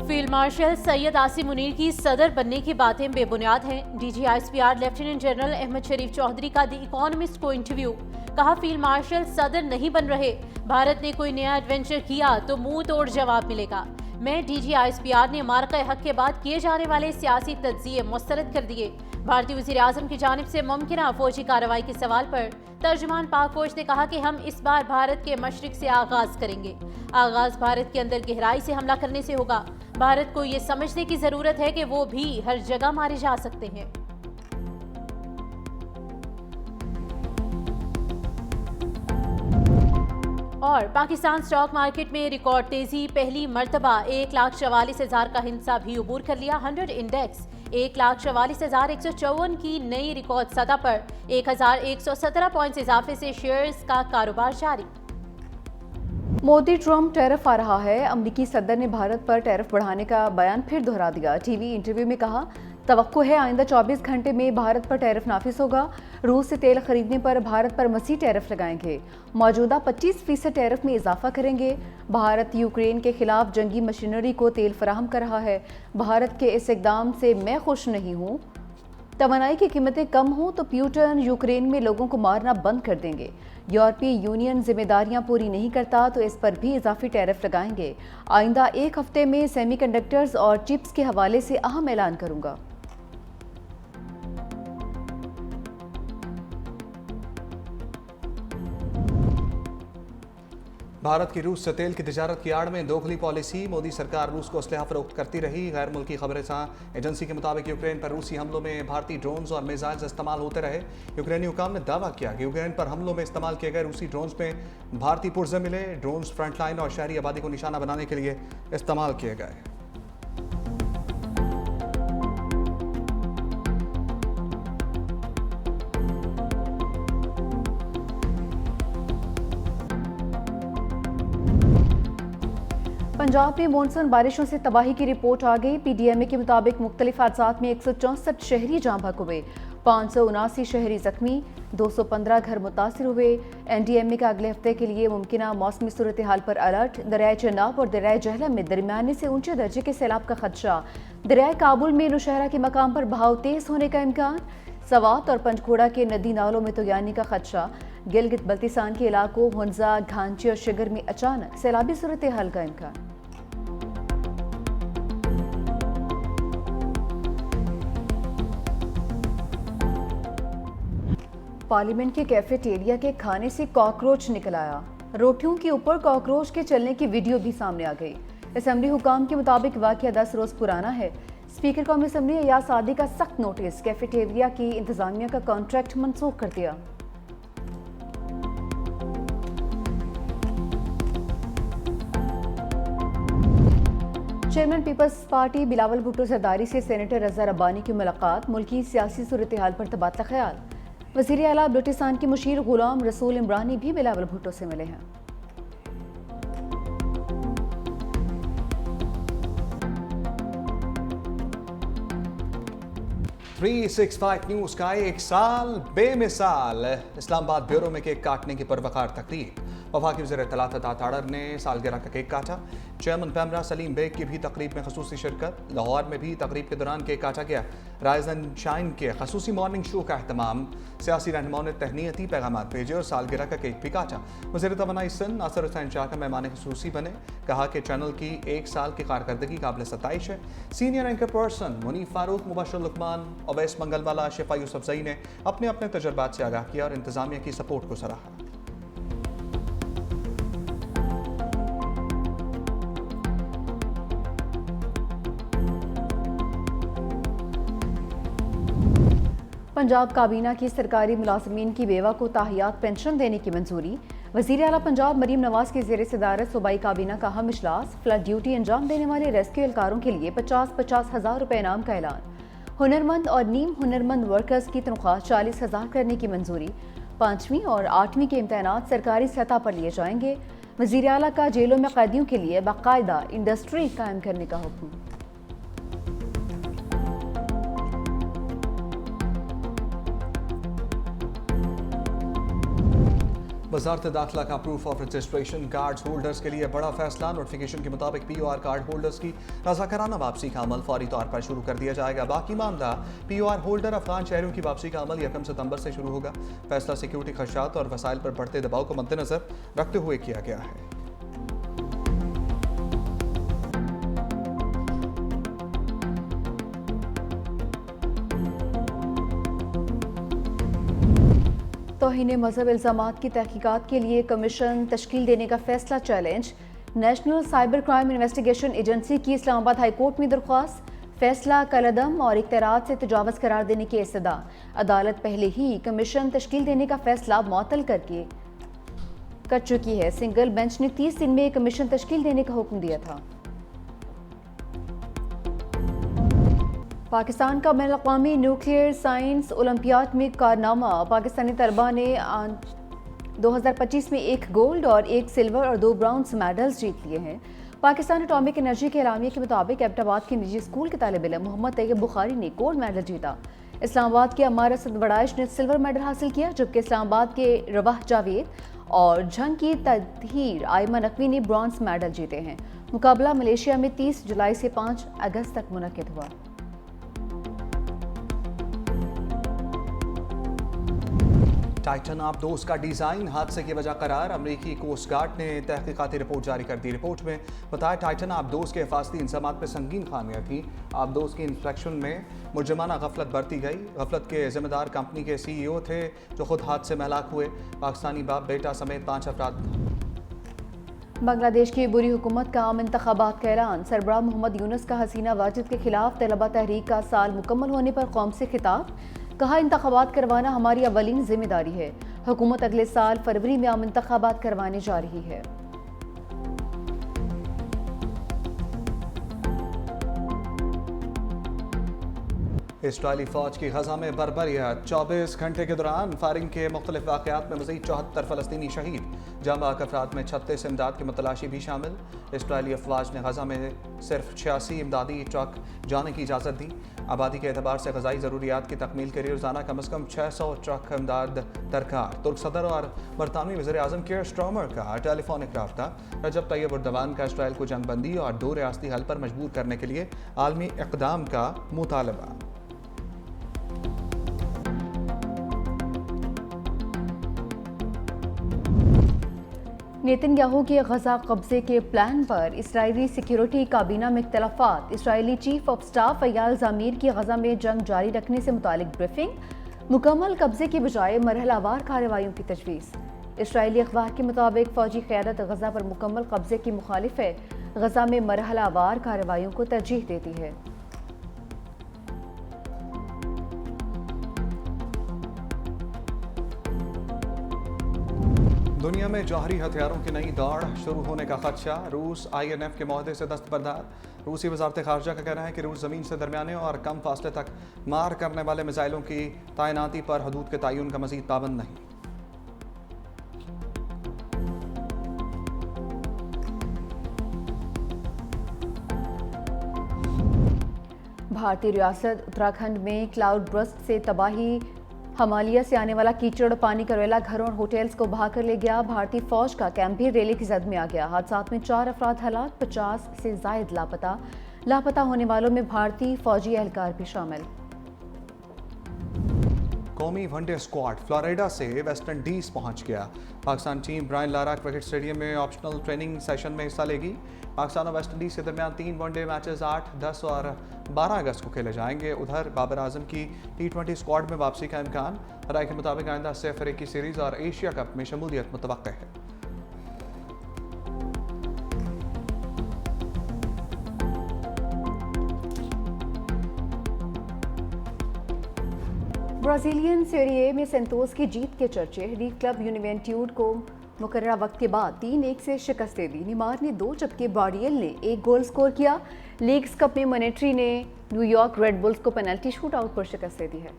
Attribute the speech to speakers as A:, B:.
A: Field marshal Syed Asim Munir की सदर बनने की बातें बेबुनियाद हैं। डीजीआईएसपीआर लेफ्टिनेंट जनरल अहमद शरीफ चौधरी का द इकोनॉमिस्ट को इंटरव्यू। कहा, फील्ड मार्शल सदर नहीं बन रहे, भारत ने कोई नया एडवेंचर किया तो मुंह तोड़ जवाब मिलेगा। मैं डीजीआईएसपीआर ने मार्का हक के बाद किए जाने वाले सियासी तज्जिए मुस्तरद कर दिए। भारतीय वज़ीर आज़म की जानिब से मुमकिना फौजी कार्रवाई के सवाल पर तर्जुमान पाक फौज ने कहा कि हम इस बार भारत के मशरिक से आगाज करेंगे। आगाज भारत के अंदर गहराई से हमला करने से होगा। भारत को ये समझने की जरूरत है कि वो भी हर जगह मारे जा सकते हैं। और पाकिस्तान स्टॉक मार्केट में रिकॉर्ड तेजी, पहली मर्तबा 1,44,000 का हिस्सा भी उबूर कर लिया। 100 इंडेक्स 1,44,154 की नई रिकॉर्ड सतह पर 1,117 पॉइंट्स इजाफे से शेयर्स का कारोबार जारी।
B: मोदी ट्रंप टैरिफ आ रहा है। अमरीकी सदर ने भारत पर टैरिफ बढ़ाने का बयान फिर दोहरा दिया। टीवी इंटरव्यू में कहा, तवक्को है आइंदा 24 घंटे में भारत पर टैरिफ नाफिज होगा। रूस से तेल खरीदने पर भारत पर मज़ीद टैरिफ लगाएंगे। मौजूदा 25% टैरिफ में इजाफा करेंगे। भारत यूक्रेन के खिलाफ जंगी मशीनरी को तेल फराहम कर रहा है। भारत के इस इकदाम से मैं खुश नहीं हूँ। तवानाई की कीमतें कम हों तो प्यूटन यूक्रेन में लोगों को मारना बंद कर देंगे। यूरोपीय यूनियन जिम्मेदारियां पूरी नहीं करता तो इस पर भी इजाफी टैरिफ लगाएंगे। आइंदा एक हफ्ते में सेमीकंडक्टर्स और चिप्स के हवाले से अहम ऐलान करूंगा।
C: भारत की रूस से तेल की तिजारत की आड़ में दोगली पॉलिसी। मोदी सरकार रूस को असलहा फरोख्त करती रही। गैर मुल्की खबरें एजेंसी के मुताबिक यूक्रेन पर रूसी हमलों में भारतीय ड्रोन्स और मिसाइल्स इस्तेमाल होते रहे। यूक्रेनी हुकाम ने दावा किया कि यूक्रेन पर हमलों में इस्तेमाल किए गए रूसी ड्रोन्स में भारतीय पुर्जे मिले। ड्रोन्स फ्रंटलाइन और शहरी आबादी को निशाना बनाने के लिए इस्तेमाल किए गए।
B: पंजाब में मानसून बारिशों से तबाही की रिपोर्ट आ गई। पीडीएमए के मुताबिक मुख्तलिफ हादसात में 164 शहरी जाँ बहक हुए, 579 शहरी जख्मी, 215 घर मुतासर हुए। एनडीएमए का अगले हफ्ते के लिए मुमकिना मौसमी सूरत हाल पर अलर्ट। दरियाए चेनाब और दरियाए जहलम में दरमियाने से ऊंचे दर्जे के सैलाब का खदशा। दरियाए काबुल में नौशहरा के मकाम पर बहाव तेज होने का इम्कान। सवात और पंचकोड़ा के नदी नालों में तोयानी का खदशा। गिलगित बल्तिस्तान के इलाकों हुंजा, घांची और शिगर में अचानक सैलाबी सूरत हाल का इम्कान। पार्लियामेंट के कैफेटेरिया के खाने से कॉकरोच निकल आया। रोटियों के ऊपर कॉकरोच के चलने की वीडियो भी सामने आ गई। असेंबली हुकाम के मुताबिक वाकया 10 रोज पुराना है। स्पीकर कौमी असेंबली अयाज सादी का सख्त नोटिस, कैफेटेरिया की इंतजामिया का कॉन्ट्रैक्ट मनसूख कर दिया। Chairman peoples party Bilawal Bhutto Zardari से सेनेटर रजा रब्बानी की मुलाकात। मुल्की सियासी सूरत हाल पर तबादला ख्याल। वज़ीर आला बलूचिस्तान के मुशीर गुलाम रसूल इमरानी भी बिलावल भुट्टो से मिले हैं।
C: $365 न्यूज़ का एक साल बेमिसाल। इस्लामाबाद ब्यूरो में केक काटने की परवकार तकरीब। वफाकी वज़ीर इत्तलात ताड़र ने सालगिरह का केक काटा। चेयरमैन पैमरा सलीम बेग की भी तकरीब में खसूसी शिरकत। लाहौर में भी तकरीब के दौरान केक काटा गया। राइज एंड शाइन के खसूसी मॉर्निंग शो का अहतमाम। सियासी रहनुमाओं ने तहनीती पैगाम भेजे और सालगिरह का केक भी काटा। वज़ीर तवानाई सिंध नासिर हुसैन शाह का मेहमान खसूसी बने। कहा कि चैनल की एक साल की कारकर्दगी काबिल सताइश है। Senior anchor person Munif Farooq, Mubashar Luqman, Awais Mangalwala, Shifa Yousafzai ने अपने अपने तजुर्बात से आगाह किया और इंतजामिया की सपोर्ट को सराहा।
B: पंजाब काबीना की सरकारी मुलाजमीन की बेवा को ताहियात पेंशन देने की मंजूरी। वज़ीर आला पंजाब मरीम नवाज की ज़ेर सदारत सूबाई काबीना का अहम इजलास। फ्लड ड्यूटी अंजाम देने वाले रेस्क्यू एहलकारों के लिए 50-50 हज़ार रुपये इनाम का ऐलान। हुनरमंद और नीम हुनरमंद वर्कर्स की तनख्वाह 40,000 करने की मंजूरी। 5वीं और 8वीं के इम्तहानात सरकारी सतह पर लिए जाएंगे। वज़ीर आला का जेलों में कैदियों के लिए बाकायदा इंडस्ट्री कायम करने का हुक्म।
C: वजारत दाखिला का proof of registration cards holders के लिए बड़ा फैसला। नोटिफिकेशन के मुताबिक POR कार्ड होल्डर्स की रज़ाकाराना वापसी का अमल फौरी तौर पर शुरू कर दिया जाएगा। बाकी मामला POR होल्डर अफगान शहरों की वापसी का अमल 1 सितंबर से शुरू होगा। फैसला सिक्योरिटी खदशात और वसाइल पर बढ़ते दबाव को मद्देनजर रखते हुए किया गया है।
B: तौहीन मजहब इल्ज़ामात की तहकीकात के लिए कमीशन तश्कील देने का फैसला challenge. National cyber crime investigation agency की इस्लामाबाद हाई कोर्ट में दरख्वास्त। फैसला कलअदम और इख्तियारात से तजावज़ करार देने की इस्तदा। अदालत पहले ही कमीशन तश्कील देने का फैसला मुअत्तल कर चुकी है। सिंगल बेंच ने 30 दिन में कमीशन तश्कील देने का हुक्म दिया था। पाकिस्तान का बैनुल अक़वामी न्यूक्लियर साइंस ओलंपियाड में कारनामा। पाकिस्तानी तलबा ने 2025 में 1 गोल्ड और 1 सिल्वर और 2 ब्राउन्स मेडल्स जीत लिए हैं। पाकिस्तान एटॉमिक एनर्जी के एलामिया के मुताबिक एबटाबाद के निजी स्कूल के तालिब इल्म मोहम्मद तैयब बुखारी ने गोल्ड मेडल जीता। इस्लामाबाद के अम्मार असद वड़ाइश ने सिल्वर मेडल हासिल किया, जबकि इस्लामाबाद के रवाह जावेद और झंग की तदहीर आयमा नकवी ने ब्रॉन्ज मेडल जीते हैं। मुकाबला मलेशिया में 30 जुलाई से 5 अगस्त तक मुनक्किद हुआ।
C: टाइटन आबदोस का डिज़ाइन हादसे की वजह करार। अमरीकी कोस्ट गार्ड ने तहकीकाती रिपोर्ट जारी कर दी। रिपोर्ट में बताया टाइटन आबदोस के हिफाजती इंतजामात में संगीन खामियां थी। आबदोस की इंस्पेक्शन में मुर्जमाना गफलत बरती गई। गफलत के जिम्मेदार कंपनी के CEO थे जो खुद हादसे में हलाक हुए। पाकिस्तानी बाप बेटा समेत 5 अफराद।
B: बांग्लादेश की बुरी हुकूमत का आम इंतखाबात का ऐलान। सरबराह मोहम्मद यूनुस का हसीना वाजिद के खिलाफ तलबा तहरीक का साल मुकम्मल होने पर कौम से खिताब। कहा, इंतखाबात करवाना हमारी अवलीन जिम्मेदारी है। हुकूमत अगले साल फरवरी में आम इंतखाबात करवाने जा रही है।
C: इसराइली फौज की गजा में बर्बरियत। 24 घंटे के दौरान फायरिंग के मुख्तलिफ वाक़यात में मज़ीद 74 फ़लस्तीनी शहीद। जांबाक अफराद में 36 इमदाद की मतलाशी भी शामिल। इसराइली अफवाज ने गजा में सिर्फ 86 इमदादी ट्रक जाने की इजाज़त दी। आबादी के एतबार से ग़ज़ाई ज़रूरियात की तकमील के लिए रोज़ाना कम अज़ कम 600 ट्रक इमदाद दरकार। तुर्क सदर और बरतानवी वज़ीर आज़म केयर स्टार्मर का टेलीफोनिक रब्ता। रजब तैयब एर्दोगान का इसराइल को जंगबंदी और 2 रियासती हल पर मजबूर करने के लिए आलमी इक़दाम का मुतालबा।
B: नेतन्याहू के गजा कब्जे के प्लान पर इसराइली सिक्योरिटी काबीना में इख्तलाफात। Israeli chief of staff Ayal ज़मीर की गजा में जंग जारी रखने से मुतालिक ब्रीफिंग। मुकम्मल कब्जे की बजाय मरहलावार कार्रवाइयों की तजवीज़। इसराइली अखबार के मुताबिक फौजी क़यादत गजा पर मुकम्मल कब्जे की मुखालिफ है। गजा में मरहलावार कार्रवाइयों को तरजीह देती है।
C: दुनिया में जौहरी हथियारों की नई दौड़ शुरू होने का खदशा। रूस INF के मुआहदे से दस्तबरदार। रूसी वजारत खारजा का कहना है कि रूस ज़मीन से दरमियाने और कम फासले तक मार करने वाले मिसाइलों की तैनाती पर हदूद के तयन का मज़ीद पाबंद नहीं।
B: भारतीय रियासत उत्तराखंड में क्लाउड बर्स्ट से तबाही। हिमालय से आने वाला कीचड़ पानी का रेला घरों और होटल्स को बहाकर ले गया। भारतीय फौज का कैंप भी रेले की जद में आ गया। हादसात में 4 अफराद हलाक, 50 से जायद लापता। लापता होने वालों में भारतीय फौजी एहलकार भी शामिल।
C: कौमी वनडे स्क्वाड फ्लोरिडा से वेस्ट इंडीज पहुंच गया। Pakistan team Brian Lara cricket stadium में ऑप्शनल ट्रेनिंग सेशन में हिस्सा लेगी। पाकिस्तान और वेस्ट इंडीज के दरमियान 3 वनडे मैचेस 8, 10 और 12 अगस्त को खेले जाएंगे। उधर बाबर आजम की T20 स्क्वाड में वापसी का इम्कान। राय के मुताबिक आइंदा सिर्फ अफ्रीकी सीरीज और एशिया कप में शमूलियत मुतवक्किल है।
B: ब्राज़ीलियन सीरी ए में सेंतोस की जीत के चर्चे। लीग क्लब यूवेंट्यूड को मुकर्ररा वक्त के बाद 3-1 से शिकस्त दे दी। नीमार ने 2 जबकि बार्डियल ने 1 गोल स्कोर किया। लीग्स कप में मॉनेटरी ने न्यूयॉर्क रेड बुल्स को पेनल्टी शूट आउट पर शिकस्त दे दी है।